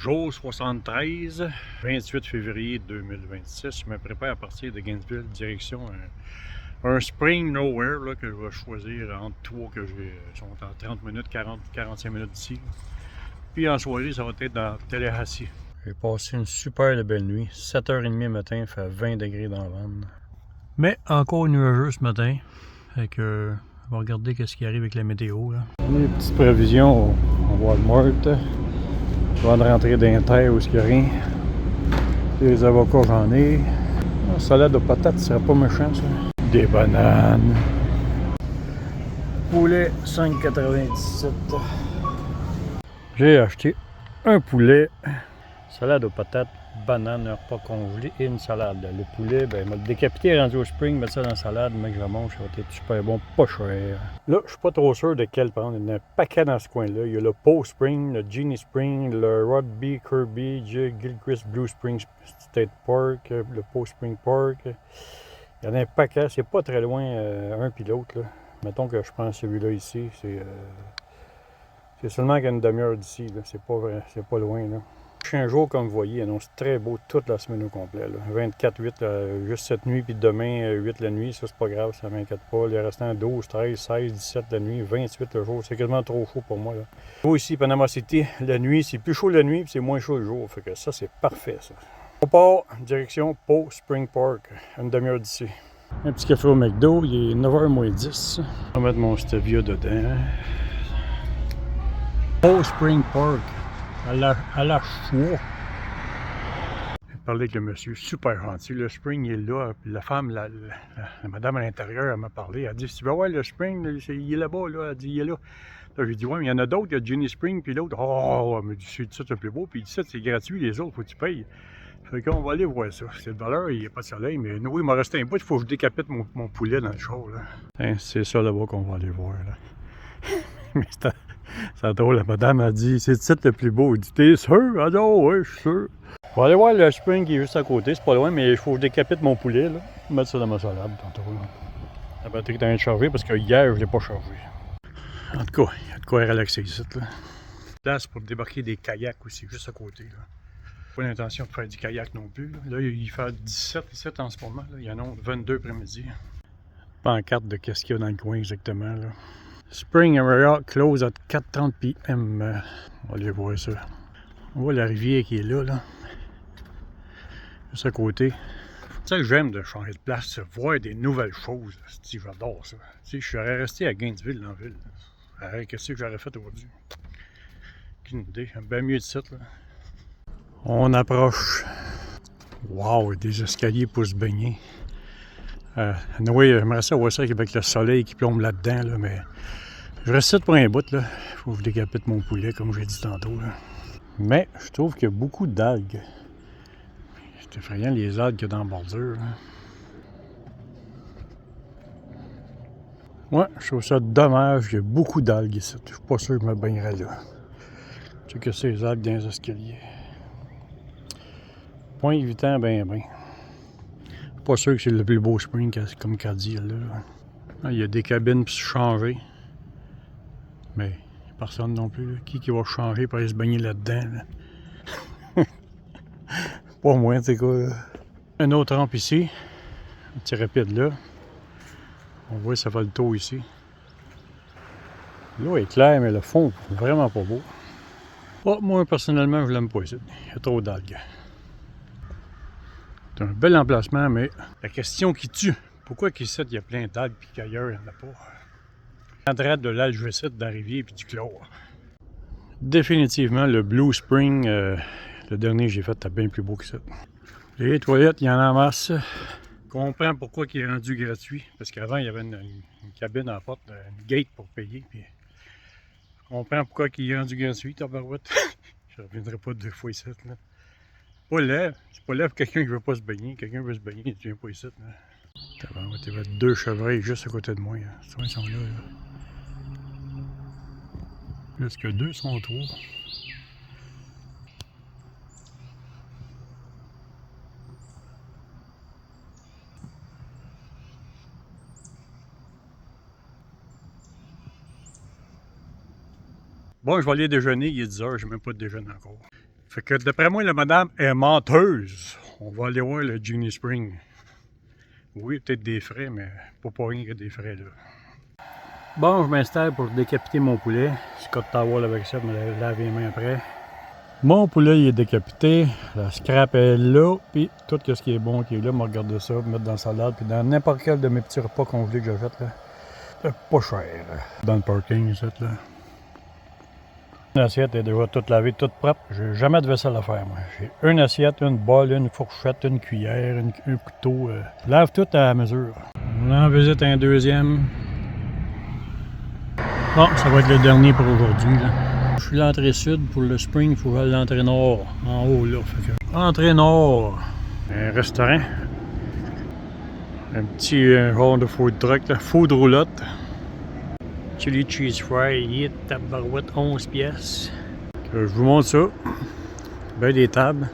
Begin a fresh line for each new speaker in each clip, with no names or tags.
Jour 73, 28 février 2026. Je me prépare à partir de Gainesville, direction un Spring Nowhere là, que je vais choisir entre trois que j'ai. Sont en 30 minutes, 40-45 minutes d'ici. Puis en soirée, ça va être dans Tallahassee. J'ai passé une super belle nuit. 7h30 matin, il fait 20 degrés dans la vanne. Mais encore nuageux ce matin. Fait que on va regarder ce qui arrive avec la météo. Là. Les petites prévisions au Walmart. Avant de rentrer dans les terres où il n'y a rien. Les avocats, j'en ai. La salade aux patates, ce serait pas méchant, ça. Des bananes. Poulet 5,97. J'ai acheté un poulet, salade aux patates, banane, un repas congelé et une salade. Le poulet, ben, il m'a décapité, rendu au Spring, mettre ça dans la salade, mais que je la mange, ça va être super bon, pas cher. Là, je suis pas trop sûr de quel prendre. Il y en a un paquet dans ce coin-là. Il y a le Poe Spring, le Genie Spring, le Rugby Kirby, Gilchrist Blue Spring State Park, le Poe Spring Park. Il y en a un paquet, c'est pas très loin un puis l'autre. Mettons que je prends celui-là ici, c'est seulement qu'à une demi-heure d'ici, c'est pas loin. Là. Un jour, comme vous voyez, annonce très beau toute la semaine au complet. Là. 24-8 juste cette nuit, puis demain 8 la nuit, ça c'est pas grave, ça m'inquiète pas. Les restants 12, 13, 16, 17 la nuit, 28 le jour, c'est quasiment trop chaud pour moi. Là. Vous ici, Panama City, la nuit, c'est plus chaud la nuit, puis c'est moins chaud le jour. Fait que ça, c'est parfait, ça. On part, direction Poe Spring Park, une demi-heure d'ici. Un petit café au McDo, il est 9h moins 10. Je vais mettre mon stevia dedans. Poe Spring Park, à la choix. J'ai parlé avec le monsieur, super gentil. Le Spring il est là. Puis la femme, la madame à l'intérieur, elle m'a parlé. Elle dit si tu vas voir le Spring, il est là-bas. Là. Elle dit il est là. Là j'ai dit ouais, mais il y en a d'autres. Il y a Genie Spring, puis l'autre. Oh, mais c'est ça, c'est le plus beau. Puis ça, c'est gratuit. Les autres, faut que tu payes. Fait qu'on va aller voir ça. C'est de valeur, il n'y a pas de soleil, mais nous, il m'a resté un bout. Il faut que je décapite mon poulet dans le show. Hein, c'est ça là-bas qu'on va aller voir. Là. Mais c'est drôle, la madame a dit c'est le site le plus beau. Elle dit t'es sûr? Elle dit oh, ouais, je suis sûr. On va aller voir le Spring qui est juste à côté, c'est pas loin, mais il faut que je décapite mon poulet. Là. Mettre ça dans ma salade tantôt. Là. La batterie est en train de charger parce que hier, je ne l'ai pas chargé. En tout cas, il y a de quoi relaxer ici. Là. Place pour débarquer des kayaks aussi, juste à côté. Là. Pas l'intention de faire du kayak non plus. Là, il fait 17 en ce moment. Là. Il y en a 22 après-midi. Pancarte de qu'est-ce qu'il y a dans le coin exactement. Là. Spring Area close at 4:30 p.m. On va aller voir ça. On voit la rivière qui est là. Juste à côté. C'est ça que j'aime de changer de place, voir des nouvelles choses. J'adore ça. Je serais resté à Gainesville, dans la ville. Qu'est-ce que j'aurais fait aujourd'hui? Aucune idée. Bien mieux de ça. Là. On approche. Wow, des escaliers pour se baigner. Oui, j'aimerais ça voir ça avec le soleil qui plombe là-dedans, là, mais je reste pour un bout. Il faut que je décapite mon poulet, comme j'ai dit tantôt. Là. Mais je trouve qu'il y a beaucoup d'algues. C'est effrayant les algues qu'il y a dans la bordure. Là. Ouais, je trouve ça dommage. Il y a beaucoup d'algues ici. Je suis pas sûr que je me baignerais là. Tu sais que c'est les algues dans les escaliers. Point évitant, ben. Je suis pas sûr que c'est le plus beau spring comme qu'a dit là. Il y a des cabines pour se changer. Mais il n'y a personne non plus. Là. Qui va changer pour aller se baigner là-dedans? Là? Pas moi, tu sais quoi. Là. Un autre rampe ici. Un petit rapide là. On voit ça va le tour ici. L'eau est claire, mais le fond, vraiment pas beau. Oh, moi, personnellement, je l'aime pas ici. Il y a trop d'algues. C'est un bel emplacement, mais la question qui tue, pourquoi qu'ici, il y a plein d'algues et qu'ailleurs, il n'y en a pas? En traite de l'algécite dans la rivière et du chlore. Définitivement, le Blue Spring, le dernier que j'ai fait, était bien plus beau que ça. Les toilettes, il y en a en masse. Je comprends pourquoi il est rendu gratuit. Parce qu'avant, il y avait une cabine à la porte, une gate pour payer. Puis je comprends pourquoi il est rendu gratuit, tabarouette. Je ne reviendrai pas deux fois ici. Là. Pas laid. C'est pas laid pour quelqu'un qui veut pas se baigner. Quelqu'un veut se baigner, il ne vient pas ici. Tabarouette, il y avait deux chevreuils juste à côté de moi. Hein. Ils sont là. Plus que deux sont trois. Bon, je vais aller déjeuner, il est 10h, je n'ai même pas de déjeuner encore. Fait que d'après moi, la madame est menteuse. On va aller voir le Genie Spring. Oui, peut-être des frais, mais pas rien que des frais là. Bon, je m'installe pour décapiter mon poulet. Scott Towel avec ça, me laver les mains après. Mon poulet il est décapité, la scrap est là, puis tout ce qui est bon qui est là, me regarder ça, me mettre dans la salade, puis dans n'importe quel de mes petits repas congelés que j'achète là. C'est pas cher. Dans le parking, ça là. L'assiette est déjà toute lavée, toute propre. J'ai jamais de vaisselle à faire, moi. J'ai une assiette, une bol, une fourchette, une cuillère, un couteau. Je lave tout à la mesure. On en visite un deuxième. Bon, ça va être le dernier pour aujourd'hui. Je suis l'entrée sud pour le spring, il faut aller l'entrée nord, en haut là. Fait que, entrée nord, un restaurant, un petit genre de food truck, là, food roulotte, chili cheese fry, tabarouette 11 pièces. Je vous montre ça, ben des tables,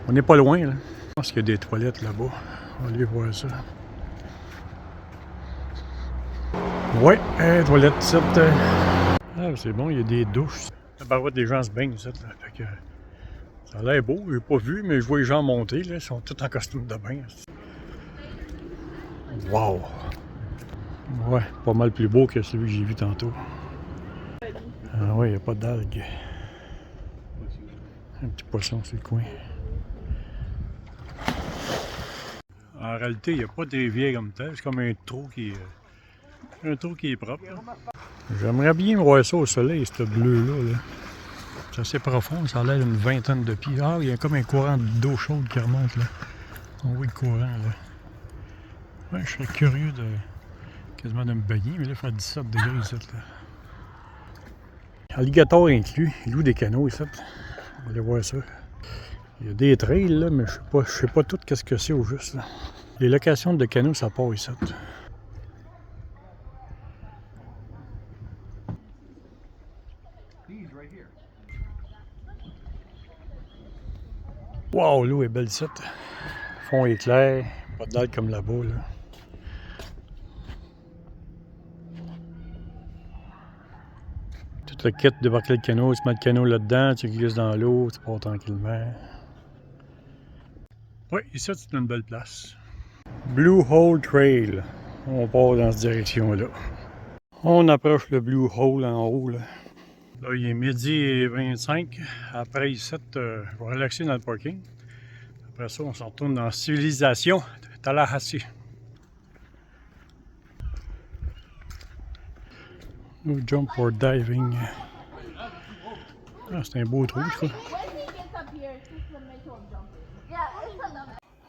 on n'est pas loin là. Je pense qu'il y a des toilettes là-bas, on va aller voir ça. Ouais, toilette ici. Ah, c'est bon, il y a des douches. La barouette des gens se baignent, ça. Là. Fait que, ça a l'air beau, je l'ai pas vu, mais je vois les gens monter, là. Ils sont tous en costume de bain. Wow! Ouais, pas mal plus beau que celui que j'ai vu tantôt. Ah ouais, il n'y a pas d'algues. Un petit poisson sur le coin. En réalité, il n'y a pas de rivière comme tel, c'est comme un trou qui est propre. J'aimerais bien voir ça au soleil, ce bleu-là. Là. C'est assez profond, ça a l'air d'une vingtaine de pieds. Ah, il y a comme un courant d'eau chaude qui remonte là. On voit le courant là. Ouais, je serais curieux quasiment de me baigner, mais là, il fait 17 degrés ici. Là. Alligator inclus, il loue des canaux ici. On va aller voir ça. Il y a des trails là, mais je sais pas tout qu'est-ce que c'est au juste. Là. Les locations de canaux, ça part ici. Wow, l'eau est belle ici. Le fond est clair, pas de dalles comme là-bas. Là. Tout le kit de débarquer le canot, tu mets le canot là-dedans, tu glisses dans l'eau, tu pars tranquillement. Oui, ici c'est une belle place. Blue Hole Trail. On part dans cette direction-là. On approche le Blue Hole en haut. Là, là il est midi et 25. Après ici, je vais relaxer dans le parking. Après ça, on s'en retourne dans la civilisation de Tallahassee. No jump or diving. Ah, c'est un beau trou, ça.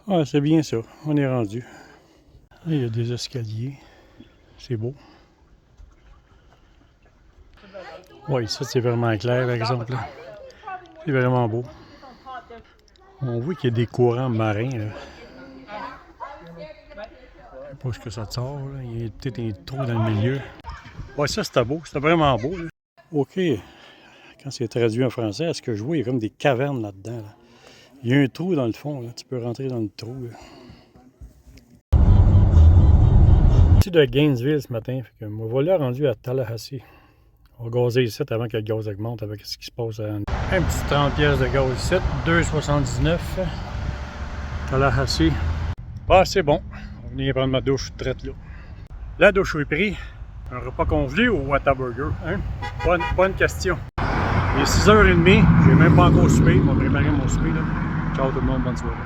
Ah, c'est bien ça. On est rendu. Là, il y a des escaliers. C'est beau. Oui, ça, c'est vraiment clair, par exemple. C'est vraiment beau. On voit qu'il y a des courants marins. Là. Je sais pas ce que ça sort. Là. Il y a peut-être un trou dans le milieu. Ouais, ça, c'était beau. C'était vraiment beau. Là. OK. Quand c'est traduit en français, à ce que je vois, il y a comme des cavernes là-dedans. Là. Il y a un trou dans le fond. Là. Tu peux rentrer dans le trou. Là. Je suis de Gainesville ce matin. Fait que me voilà rendu à Tallahassee. On va gazer ici avant que le gaz augmente avec ce qui se passe. Un petit 30 pièces de gaz ici. 2,79. Tallahassee. Ah, c'est bon. On va venir prendre ma douche traite là. La douche est prise. Un repas congelé ou Whataburger? Hein? Bonne question. Il est 6h30. J'ai même pas encore soupé. Je vais préparer mon souper. Là. Ciao tout le monde. Bonne soirée.